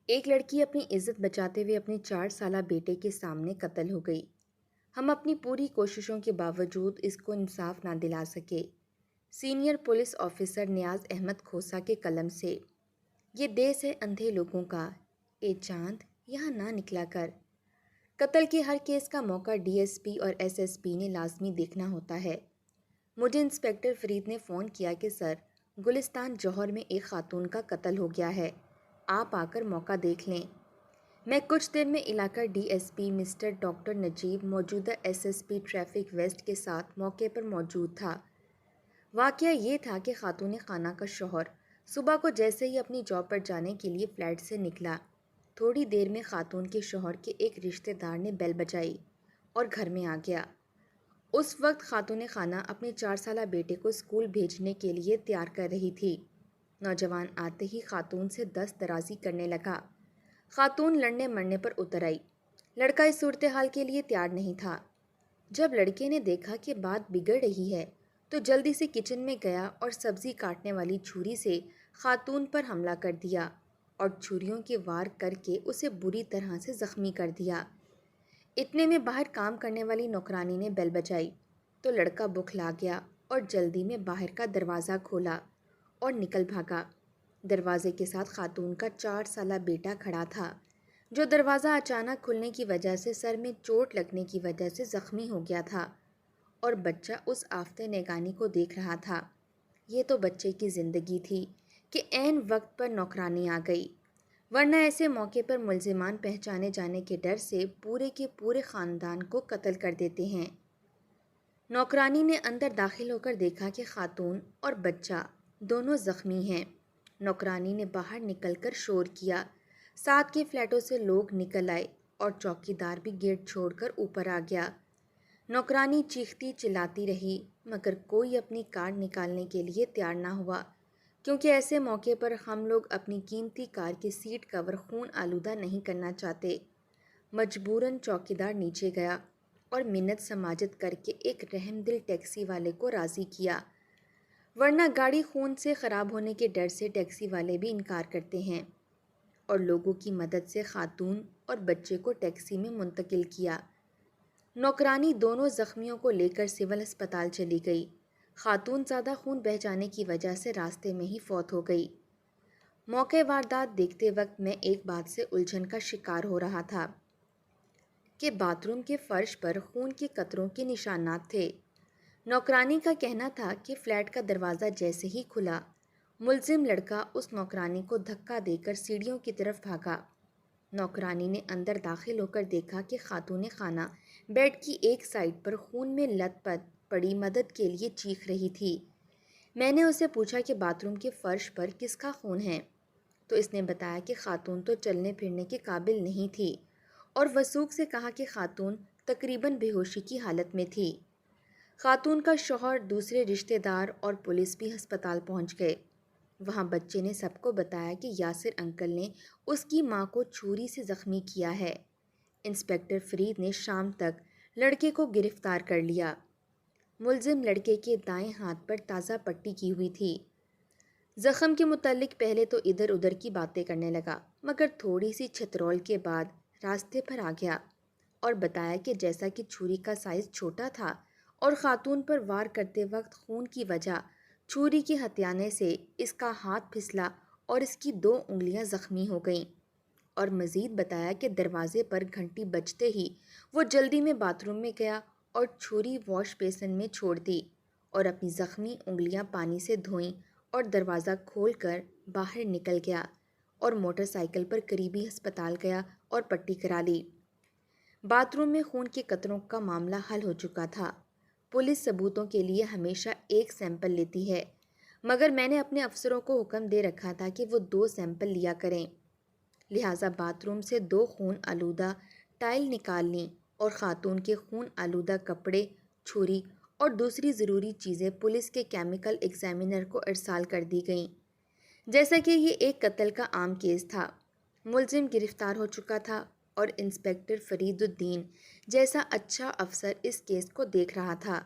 ایک لڑکی اپنی عزت بچاتے ہوئے اپنے 4 سالہ بیٹے کے سامنے قتل ہو گئی۔ ہم اپنی پوری کوششوں کے باوجود اس کو انصاف نہ دلا سکے۔ سینئر پولیس آفیسر نیاز احمد کھوسہ کے قلم سے۔ یہ دیس ہے اندھے لوگوں کا، اے چاند یہاں نہ نکلا کر۔ قتل کے ہر کیس کا موقع ڈی ایس پی اور ایس ایس پی نے لازمی دیکھنا ہوتا ہے۔ مجھے انسپکٹر فرید نے فون کیا کہ سر، گلستان جوہر میں ایک خاتون کا قتل ہو گیا ہے، آپ آ کر موقع دیکھ لیں۔ میں کچھ دیر میں علاقہ D S P mister doctor Najeeb موجودہ S S P traffic west کے ساتھ موقع پر موجود تھا۔ واقعہ یہ تھا کہ خاتون خانہ کا شوہر صبح کو جیسے ہی اپنی جاب پر جانے کے لیے فلیٹ سے نکلا، تھوڑی دیر میں خاتون کے شوہر کے ایک رشتہ دار نے بیل بجائی اور گھر میں آ گیا۔ اس وقت خاتون خانہ اپنے 4 سالہ بیٹے کو اسکول بھیجنے کے لیے تیار کر رہی تھی۔ نوجوان آتے ہی خاتون سے دست درازی کرنے لگا۔ خاتون لڑنے مرنے پر اتر آئی۔ لڑکا اس صورتحال کے لیے تیار نہیں تھا۔ جب لڑکے نے دیکھا کہ بات بگڑ رہی ہے تو جلدی سے کچن میں گیا اور سبزی کاٹنے والی چھری سے خاتون پر حملہ کر دیا اور چھریوں کے وار کر کے اسے بری طرح سے زخمی کر دیا۔ اتنے میں باہر کام کرنے والی نوکرانی نے بیل بجائی تو لڑکا بکھلا گیا اور جلدی میں باہر کا دروازہ کھولا اور نکل بھاگا۔ دروازے کے ساتھ خاتون کا 4 سالہ بیٹا کھڑا تھا، جو دروازہ اچانک کھلنے کی وجہ سے سر میں چوٹ لگنے کی وجہ سے زخمی ہو گیا تھا اور بچہ اس آفتہ نگانی کو دیکھ رہا تھا۔ یہ تو بچے کی زندگی تھی کہ عین وقت پر نوکرانی آ گئی، ورنہ ایسے موقع پر ملزمان پہچانے جانے کے ڈر سے پورے کے پورے خاندان کو قتل کر دیتے ہیں۔ نوکرانی نے اندر داخل ہو کر دیکھا کہ خاتون اور بچہ دونوں زخمی ہیں۔ نوکرانی نے باہر نکل کر شور کیا، ساتھ کے فلیٹوں سے لوگ نکل آئے اور چوکی دار بھی گیٹ چھوڑ کر اوپر آ گیا۔ نوکرانی چیختی چلاتی رہی مگر کوئی اپنی کار نکالنے کے لیے تیار نہ ہوا، کیونکہ ایسے موقع پر ہم لوگ اپنی قیمتی کار کے سیٹ کور خون آلودہ نہیں کرنا چاہتے۔ مجبوراً چوکیدار نیچے گیا اور منت سماجت کر کے ایک رحم دل ٹیکسی والے کو راضی کیا، ورنہ گاڑی خون سے خراب ہونے کے ڈر سے ٹیکسی والے بھی انکار کرتے ہیں، اور لوگوں کی مدد سے خاتون اور بچے کو ٹیکسی میں منتقل کیا۔ نوکرانی دونوں زخمیوں کو لے کر سول ہسپتال چلی گئی۔ خاتون زیادہ خون بہہ جانے کی وجہ سے راستے میں ہی فوت ہو گئی۔ موقع واردات دیکھتے وقت میں ایک بات سے الجھن کا شکار ہو رہا تھا کہ باتھ روم کے فرش پر خون کے قطروں کے نشانات تھے۔ نوکرانی کا کہنا تھا کہ فلیٹ کا دروازہ جیسے ہی کھلا، ملزم لڑکا اس نوکرانی کو دھکا دے کر سیڑھیوں کی طرف بھاگا۔ نوکرانی نے اندر داخل ہو کر دیکھا کہ خاتون خانہ بیڈ کی ایک سائڈ پر خون میں لت پت پڑی مدد کے لیے چیخ رہی تھی۔ میں نے اسے پوچھا کہ باتھ روم کے فرش پر کس کا خون ہے، تو اس نے بتایا کہ خاتون تو چلنے پھرنے کے قابل نہیں تھی، اور وثوق سے کہا کہ خاتون تقریباً بے ہوشی کی حالت میں تھی۔ خاتون کا شوہر، دوسرے رشتہ دار اور پولیس بھی ہسپتال پہنچ گئے۔ وہاں بچے نے سب کو بتایا کہ یاسر انکل نے اس کی ماں کو چھری سے زخمی کیا ہے۔ انسپکٹر فرید نے شام تک لڑکے کو گرفتار کر لیا۔ ملزم لڑکے کے دائیں ہاتھ پر تازہ پٹی کی ہوئی تھی۔ زخم کے متعلق پہلے تو ادھر ادھر کی باتیں کرنے لگا، مگر تھوڑی سی چھترول کے بعد راستے پر آ گیا اور بتایا کہ جیسا کہ چھری کا سائز چھوٹا تھا اور خاتون پر وار کرتے وقت خون کی وجہ چھری کے ہتھیانے سے اس کا ہاتھ پھسلا اور اس کی 2 انگلیاں زخمی ہو گئیں، اور مزید بتایا کہ دروازے پر گھنٹی بجتے ہی وہ جلدی میں باتھ روم میں گیا اور چھری واش بیسن میں چھوڑ دی اور اپنی زخمی انگلیاں پانی سے دھوئیں اور دروازہ کھول کر باہر نکل گیا اور موٹر سائیکل پر قریبی ہسپتال گیا اور پٹی کرا لی۔ باتھ روم میں خون کے قطروں کا معاملہ حل ہو چکا تھا۔ پولیس ثبوتوں کے لیے ہمیشہ ایک سیمپل لیتی ہے، مگر میں نے اپنے افسروں کو حکم دے رکھا تھا کہ وہ 2 سیمپل لیا کریں، لہٰذا باتھ روم سے 2 خون آلودہ ٹائل نکال لیں اور خاتون کے خون آلودہ کپڑے، چھری اور دوسری ضروری چیزیں پولیس کے کیمیکل ایگزامینر کو ارسال کر دی گئیں۔ جیسا کہ یہ ایک قتل کا عام کیس تھا، ملزم گرفتار ہو چکا تھا اور انسپکٹر فرید الدین جیسا اچھا افسر اس کیس کو دیکھ رہا تھا۔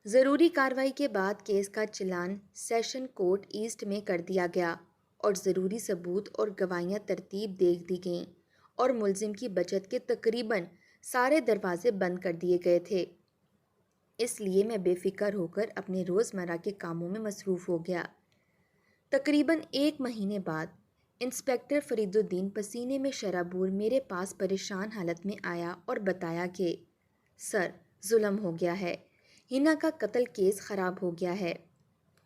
ضروری کارروائی کے بعد کیس کا چلان سیشن کورٹ ایسٹ میں کر دیا گیا اور ضروری ثبوت اور گواہیاں ترتیب دے دی گئیں اور ملزم کی بچت کے تقریباً سارے دروازے بند کر دیے گئے تھے۔ اس لیے میں بے فکر ہو کر اپنے روزمرہ کے کاموں میں مصروف ہو گیا۔ تقریباً 1 مہینے بعد انسپکٹر فرید الدین پسینے میں شرابور میرے پاس پریشان حالت میں آیا اور بتایا کہ سر، ظلم ہو گیا ہے، ہنا کا قتل کیس خراب ہو گیا ہے۔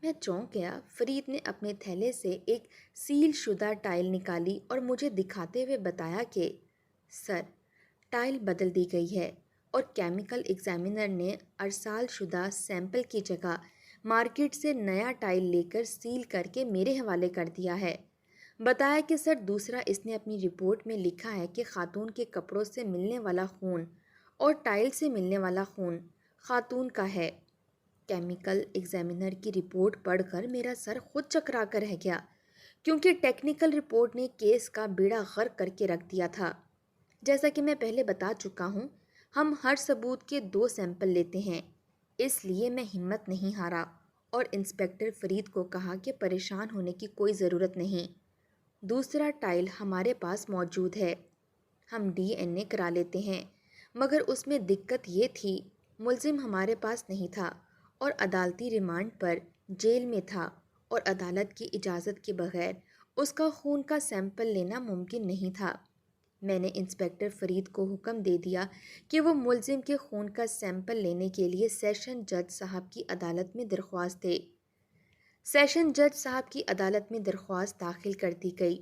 میں چونک گیا۔ فرید نے اپنے تھیلے سے ایک سیل شدہ ٹائل نکالی اور مجھے دکھاتے ہوئے بتایا کہ سر، ٹائل بدل دی گئی ہے اور کیمیکل ایگزامینر نے ارسال شدہ سیمپل کی جگہ مارکیٹ سے نیا ٹائل لے کر سیل کر کے میرے حوالے کر دیا ہے۔ بتایا کہ سر، دوسرا اس نے اپنی رپورٹ میں لکھا ہے کہ خاتون کے کپڑوں سے ملنے والا خون اور ٹائل سے ملنے والا خون خاتون کا ہے۔ کیمیکل ایگزامینر کی رپورٹ پڑھ کر میرا سر خود چکرا کر رہ گیا، کیونکہ ٹیکنیکل رپورٹ نے کیس کا بیڑا غرق کر کے رکھ دیا تھا۔ جیسا کہ میں پہلے بتا چکا ہوں، ہم ہر ثبوت کے 2 سیمپل لیتے ہیں۔ اس لیے میں ہمت نہیں ہارا اور انسپکٹر فرید کو کہا کہ پریشان ہونے کی کوئی ضرورت نہیں، دوسرا ٹائل ہمارے پاس موجود ہے، ہم ڈی این اے کرا لیتے ہیں۔ مگر اس میں دقت یہ تھی، ملزم ہمارے پاس نہیں تھا اور عدالتی ریمانڈ پر جیل میں تھا اور عدالت کی اجازت کے بغیر اس کا خون کا سیمپل لینا ممکن نہیں تھا۔ میں نے انسپکٹر فرید کو حکم دے دیا کہ وہ ملزم کے خون کا سیمپل لینے کے لیے سیشن جج صاحب کی عدالت میں درخواست دے۔ سیشن جج صاحب کی عدالت میں درخواست داخل کر دی گئی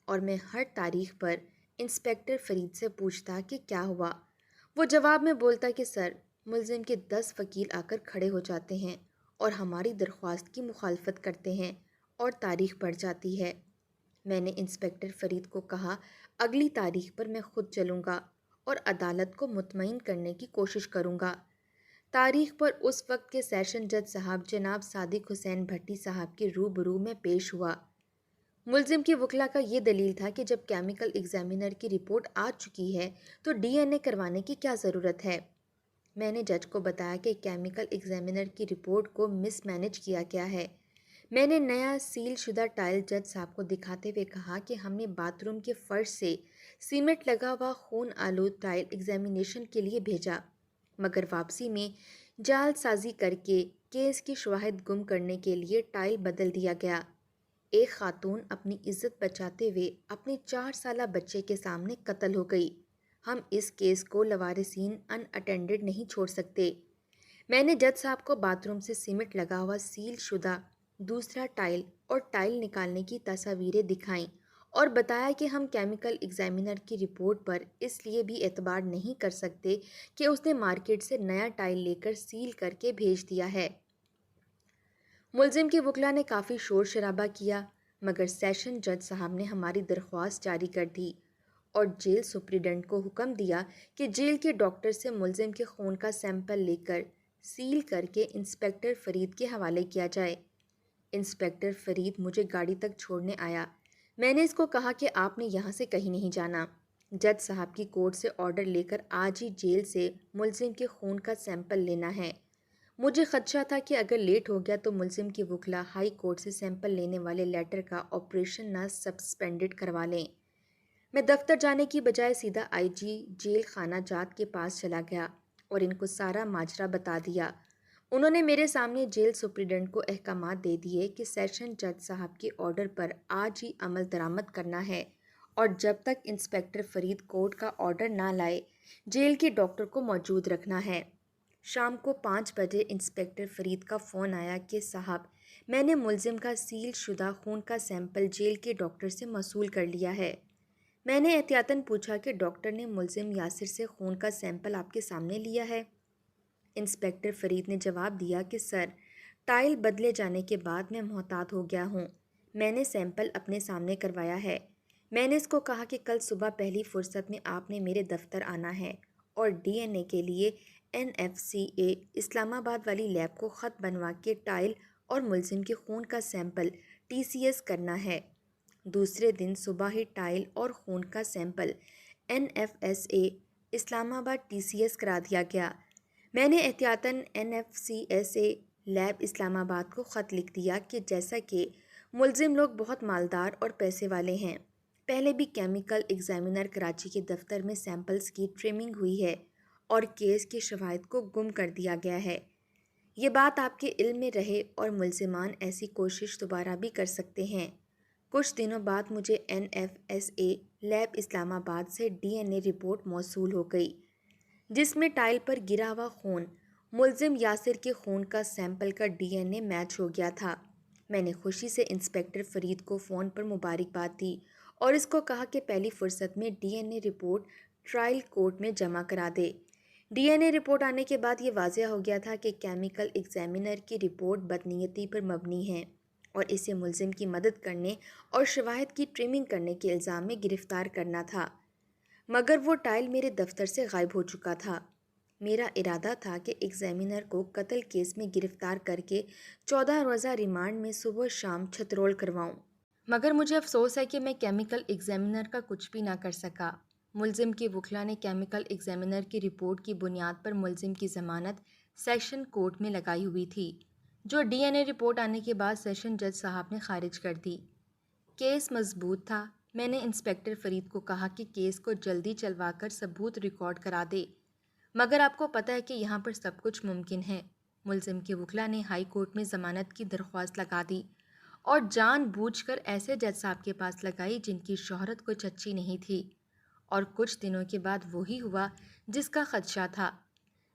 اور میں ہر تاریخ پر انسپکٹر فرید سے پوچھتا کہ کیا ہوا۔ وہ جواب میں بولتا کہ سر، ملزم کے 10 وکیل آ کر کھڑے ہو جاتے ہیں اور ہماری درخواست کی مخالفت کرتے ہیں اور تاریخ بڑھ جاتی ہے۔ میں نے انسپکٹر فرید کو کہا، اگلی تاریخ پر میں خود چلوں گا اور عدالت کو مطمئن کرنے کی کوشش کروں گا۔ تاریخ پر اس وقت کے سیشن جج صاحب جناب صادق حسین بھٹی صاحب کے روبرو میں پیش ہوا۔ ملزم کے وکلا کا یہ دلیل تھا کہ جب کیمیکل ایگزامینر کی رپورٹ آ چکی ہے تو ڈی این اے کروانے کی کیا ضرورت ہے۔ میں نے جج کو بتایا کہ کیمیکل ایگزامینر کی رپورٹ کو مس مینج کیا گیا ہے۔ میں نے نیا سیل شدہ ٹائل جج صاحب کو دکھاتے ہوئے کہا کہ ہم نے باتھ روم کے فرش سے سیمنٹ لگا ہوا خون آلود ٹائل ایگزامینیشن کے لیے بھیجا، مگر واپسی میں جعل سازی کر کے کیس کی شواہد گم کرنے کے لیے ٹائل بدل دیا گیا۔ ایک خاتون اپنی عزت بچاتے ہوئے اپنے 4 سالہ بچے کے سامنے قتل ہو گئی۔ ہم اس کیس کو لوارثین ان اٹینڈڈ نہیں چھوڑ سکتے۔ میں نے جج صاحب کو باتھ روم سے سیمنٹ لگا ہوا سیل شدہ دوسرا ٹائل اور ٹائل نکالنے کی تصاویریں دکھائیں اور بتایا کہ ہم کیمیکل ایگزامینر کی رپورٹ پر اس لیے بھی اعتبار نہیں کر سکتے کہ اس نے مارکیٹ سے نیا ٹائل لے کر سیل کر کے بھیج دیا ہے۔ ملزم کے وکلا نے کافی شور شرابہ کیا، مگر سیشن جج صاحب نے ہماری درخواست جاری کر دی اور جیل سپرنٹنڈنٹ کو حکم دیا کہ جیل کے ڈاکٹر سے ملزم کے خون کا سیمپل لے کر سیل کر کے انسپکٹر فرید کے حوالے کیا جائے۔ انسپکٹر فرید مجھے گاڑی تک چھوڑنے آیا۔ میں نے اس کو کہا کہ آپ نے یہاں سے کہیں نہیں جانا، جج صاحب کی کورٹ سے آرڈر لے کر آج ہی جیل سے ملزم کے خون کا سیمپل لینا ہے۔ مجھے خدشہ تھا کہ اگر لیٹ ہو گیا تو ملزم کے وکلا ہائی کورٹ سے سیمپل لینے والے لیٹر کا آپریشن نہ سسپینڈڈ کروا لیں۔ میں دفتر جانے کی بجائے سیدھا آئی جی جیل خانہ جات کے پاس چلا گیا اور ان کو سارا ماجرا بتا دیا۔ انہوں نے میرے سامنے جیل سپرنٹنڈنٹ کو احکامات دے دیے کہ سیشن جج صاحب کے آرڈر پر آج ہی عمل درآمد کرنا ہے اور جب تک انسپکٹر فرید کورٹ کا آرڈر نہ لائے جیل کے ڈاکٹر کو موجود رکھنا ہے۔ شام کو 5 بجے انسپکٹر فرید کا فون آیا کہ صاحب، میں نے ملزم کا سیل شدہ خون کا سیمپل جیل کے ڈاکٹر سے موصول کر لیا ہے۔ میں نے احتیاطاً پوچھا کہ ڈاکٹر نے ملزم یاسر سے خون کا سیمپل آپ کے سامنے لیا ہے؟ انسپکٹر فرید نے جواب دیا کہ سر، ٹائل بدلے جانے کے بعد میں محتاط ہو گیا ہوں، میں نے سیمپل اپنے سامنے کروایا ہے۔ میں نے اس کو کہا کہ کل صبح پہلی فرصت میں آپ نے میرے دفتر آنا ہے اور ڈی این اے کے لیے NFC اسلام آباد والی لیب کو خط بنوا کے ٹائل اور ملزم کے خون کا سیمپل TCS کرنا ہے۔ دوسرے دن صبح ہی ٹائل اور خون کا سیمپل NFSA اسلام آباد TCS کرا دیا گیا۔ میں نے احتیاطاً NFCSA لیب اسلام آباد کو خط لکھ دیا کہ جیسا کہ ملزم لوگ بہت مالدار اور پیسے والے ہیں۔ پہلے بھی کیمیکل ایگزامینر کراچی کے دفتر میں سیمپلز کی ٹریمنگ ہوئی ہے اور کیس کے شواہد کو گم کر دیا گیا ہے۔ یہ بات آپ کے علم میں رہے اور ملزمان ایسی کوشش دوبارہ بھی کر سکتے ہیں۔ کچھ دنوں بعد مجھے NFSA لیب اسلام آباد سے DNA رپورٹ موصول ہو گئی، جس میں ٹائل پر گرا ہوا خون ملزم یاسر کے خون کا سیمپل کا DNA میچ ہو گیا تھا۔ میں نے خوشی سے انسپکٹر فرید کو فون پر مبارکباد دی اور اس کو کہا کہ پہلی فرصت میں DNA رپورٹ ٹرائل کورٹ میں جمع کرا دے۔ DNA رپورٹ آنے کے بعد یہ واضح ہو گیا تھا کہ کیمیکل ایگزامینر کی رپورٹ بدنیتی پر مبنی ہے اور اسے ملزم کی مدد کرنے اور شواہد کی ٹریمنگ کرنے کے الزام میں گرفتار کرنا تھا، مگر وہ ٹائل میرے دفتر سے غائب ہو چکا تھا۔ میرا ارادہ تھا کہ ایگزامینر کو قتل کیس میں گرفتار کر کے 14 روزہ ریمانڈ میں صبح شام چھترول کرواؤں، مگر مجھے افسوس ہے کہ میں کیمیکل ایگزامینر کا کچھ بھی نہ کر سکا۔ ملزم کے وکلاء نے کیمیکل ایگزامینر کی رپورٹ کی بنیاد پر ملزم کی ضمانت سیشن کورٹ میں لگائی ہوئی تھی، جو DNA رپورٹ آنے کے بعد سیشن جج صاحب نے خارج کر دی۔ کیس مضبوط تھا۔ میں نے انسپکٹر فرید کو کہا کہ کیس کو جلدی چلوا کر ثبوت ریکارڈ کرا دے، مگر آپ کو پتہ ہے کہ یہاں پر سب کچھ ممکن ہے۔ ملزم کے وکلاء نے ہائی کورٹ میں ضمانت کی درخواست لگا دی اور جان بوجھ کر ایسے جج صاحب کے پاس لگائی جن کی شہرت کچھ اچھی نہیں تھی، اور کچھ دنوں کے بعد وہی ہوا جس کا خدشہ تھا۔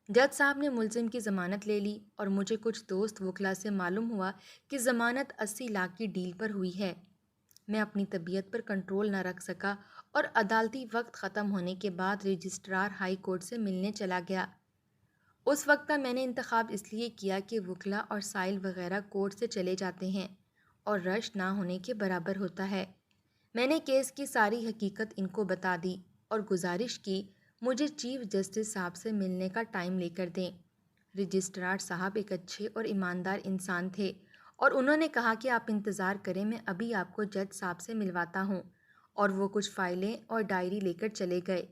جج صاحب نے ملزم کی ضمانت لے لی اور مجھے کچھ دوست وکلاء سے معلوم ہوا کہ ضمانت 80 لاکھ کی ڈیل پر ہوئی ہے۔ میں اپنی طبیعت پر کنٹرول نہ رکھ سکا اور عدالتی وقت ختم ہونے کے بعد رجسٹرار ہائی کورٹ سے ملنے چلا گیا۔ اس وقت کا میں نے انتخاب اس لیے کیا کہ وکلاء اور سائل وغیرہ کورٹ سے چلے جاتے ہیں اور رش نہ ہونے کے برابر ہوتا ہے۔ میں نے کیس کی ساری حقیقت ان کو بتا دی اور گزارش کی مجھے چیف جسٹس صاحب سے ملنے کا ٹائم لے کر دیں۔ رجسٹرار صاحب ایک اچھے اور ایماندار انسان تھے اور انہوں نے کہا کہ آپ انتظار کریں، میں ابھی آپ کو جج صاحب سے ملواتا ہوں، اور وہ کچھ فائلیں اور ڈائری لے کر چلے گئے۔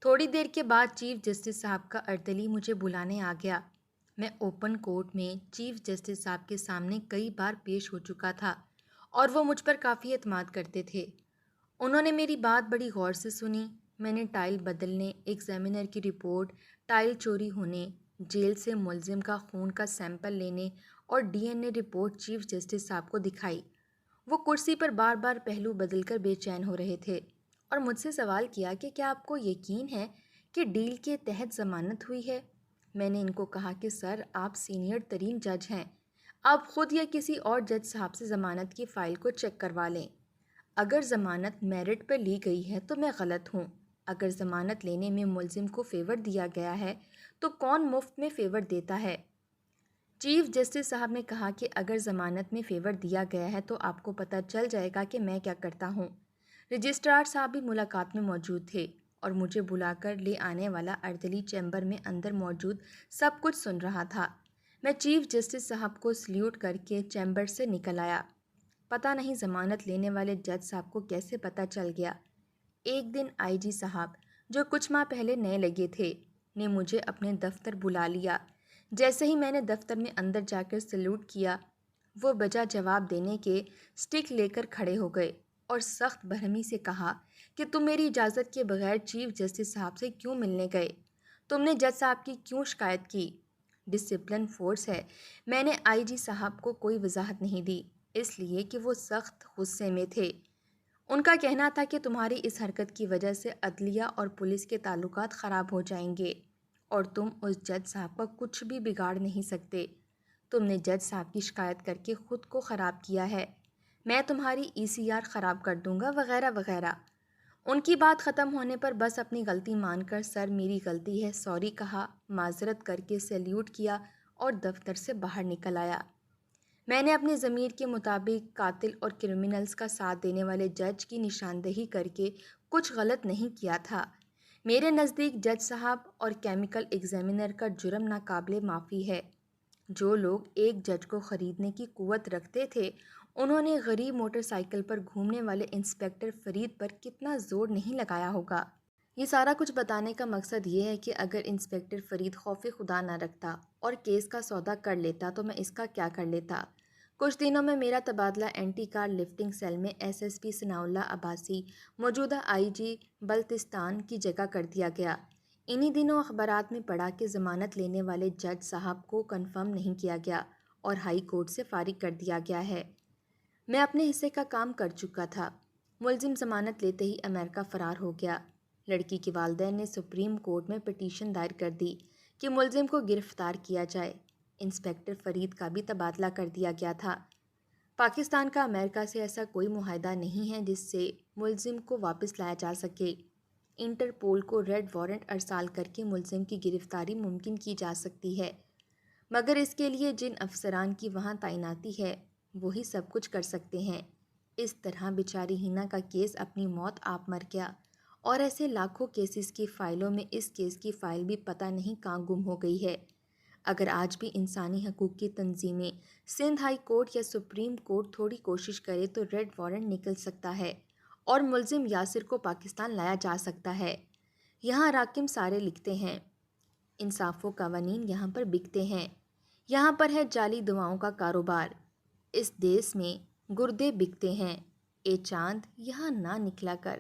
تھوڑی دیر کے بعد چیف جسٹس صاحب کا اردلی مجھے بلانے آ گیا۔ میں اوپن کورٹ میں چیف جسٹس صاحب کے سامنے کئی بار پیش ہو چکا تھا اور وہ مجھ پر کافی اعتماد کرتے تھے۔ انہوں نے میری بات بڑی غور سے سنی۔ میں نے ٹائل بدلنے، ایگزامینر کی رپورٹ، ٹائل چوری ہونے، جیل سے ملزم کا خون کا سیمپل لینے اور DNA رپورٹ چیف جسٹس صاحب کو دکھائی۔ وہ کرسی پر بار بار پہلو بدل کر بے چین ہو رہے تھے اور مجھ سے سوال کیا کہ کیا آپ کو یقین ہے کہ ڈیل کے تحت ضمانت ہوئی ہے؟ میں نے ان کو کہا کہ سر، آپ سینئر ترین جج ہیں، آپ خود یا کسی اور جج صاحب سے ضمانت کی فائل کو چیک کروا لیں۔ اگر ضمانت میرٹ پر لی گئی ہے تو میں غلط ہوں۔ اگر ضمانت لینے میں ملزم کو فیور دیا گیا ہے تو کون مفت میں فیور دیتا ہے؟ چیف جسٹس صاحب نے کہا کہ اگر ضمانت میں فیور دیا گیا ہے تو آپ کو پتہ چل جائے گا کہ میں کیا کرتا ہوں۔ رجسٹرار صاحب بھی ملاقات میں موجود تھے اور مجھے بلا کر لے آنے والا اردلی چیمبر میں اندر موجود سب کچھ سن رہا تھا۔ میں چیف جسٹس صاحب کو سلیوٹ کر کے چیمبر سے نکل آیا۔ پتہ نہیں ضمانت لینے والے جج صاحب کو کیسے پتہ چل گیا۔ ایک دن IG صاحب، جو کچھ ماہ پہلے نئے لگے تھے، نے مجھے اپنے دفتر بلا لیا۔ جیسے ہی میں نے دفتر میں اندر جا کر سلیوٹ کیا، وہ بجا جواب دینے کے سٹک لے کر کھڑے ہو گئے اور سخت برہمی سے کہا کہ تم میری اجازت کے بغیر چیف جسٹس صاحب سے کیوں ملنے گئے؟ تم نے جج صاحب کی کیوں شکایت کی؟ ڈسپلن فورس ہے۔ میں نے IG صاحب کو کوئی وضاحت نہیں دی، اس لیے کہ وہ سخت غصے میں تھے۔ ان کا کہنا تھا کہ تمہاری اس حرکت کی وجہ سے عدلیہ اور پولیس کے تعلقات خراب ہو جائیں گے اور تم اس جج صاحب کا کچھ بھی بگاڑ نہیں سکتے۔ تم نے جج صاحب کی شکایت کر کے خود کو خراب کیا ہے، میں تمہاری ECR خراب کر دوں گا وغیرہ وغیرہ۔ ان کی بات ختم ہونے پر بس اپنی غلطی مان کر سر میری غلطی ہے سوری کہا، معذرت کر کے سیلیوٹ کیا اور دفتر سے باہر نکل آیا۔ میں نے اپنے ضمیر کے مطابق قاتل اور کرمنلز کا ساتھ دینے والے جج کی نشاندہی کر کے کچھ غلط نہیں کیا تھا۔ میرے نزدیک جج صاحب اور کیمیکل ایگزامینر کا جرم ناقابل معافی ہے۔ جو لوگ ایک جج کو خریدنے کی قوت رکھتے تھے، انہوں نے غریب موٹر سائیکل پر گھومنے والے انسپکٹر فرید پر کتنا زور نہیں لگایا ہوگا۔ یہ سارا کچھ بتانے کا مقصد یہ ہے کہ اگر انسپکٹر فرید خوف خدا نہ رکھتا اور کیس کا سودا کر لیتا تو میں اس کا کیا کر لیتا۔ کچھ دنوں میں میرا تبادلہ اینٹی کار لفٹنگ سیل میں SSP ثناء اللہ عباسی موجودہ IG بلتستان کی جگہ کر دیا گیا۔ انہی دنوں اخبارات میں پڑھا کہ ضمانت لینے والے جج صاحب کو کنفرم نہیں کیا گیا اور ہائی کورٹ سے فارغ کر دیا گیا ہے۔ میں اپنے حصے کا کام کر چکا تھا۔ ملزم ضمانت لیتے ہی امریکہ فرار ہو گیا۔ لڑکی کے والدین نے سپریم کورٹ میں پٹیشن دائر کر دی کہ ملزم کو گرفتار کیا جائے۔ انسپکٹر فرید کا بھی تبادلہ کر دیا گیا تھا۔ پاکستان کا امریکہ سے ایسا کوئی معاہدہ نہیں ہے جس سے ملزم کو واپس لایا جا سکے۔ انٹرپول کو ریڈ وارنٹ ارسال کر کے ملزم کی گرفتاری ممکن کی جا سکتی ہے، مگر اس کے لیے جن افسران کی وہاں تعیناتی ہے وہی سب کچھ کر سکتے ہیں۔ اس طرح بیچاری ہینا کا کیس اپنی موت آپ مر گیا، اور ایسے لاکھوں کیسز کی فائلوں میں اس کیس کی فائل بھی پتہ نہیں کہاں گم ہو گئی ہے۔ اگر آج بھی انسانی حقوق کی تنظیمیں، سندھ ہائی کورٹ یا سپریم کورٹ تھوڑی کوشش کرے تو ریڈ وارنٹ نکل سکتا ہے اور ملزم یاسر کو پاکستان لایا جا سکتا ہے۔ یہاں راکم سارے لکھتے ہیں، انصاف و قوانین یہاں پر بکتے ہیں، یہاں پر ہے جعلی دعاؤں کا کاروبار، اس دیس میں گردے بکتے ہیں، اے چاند یہاں نہ نکلا کر۔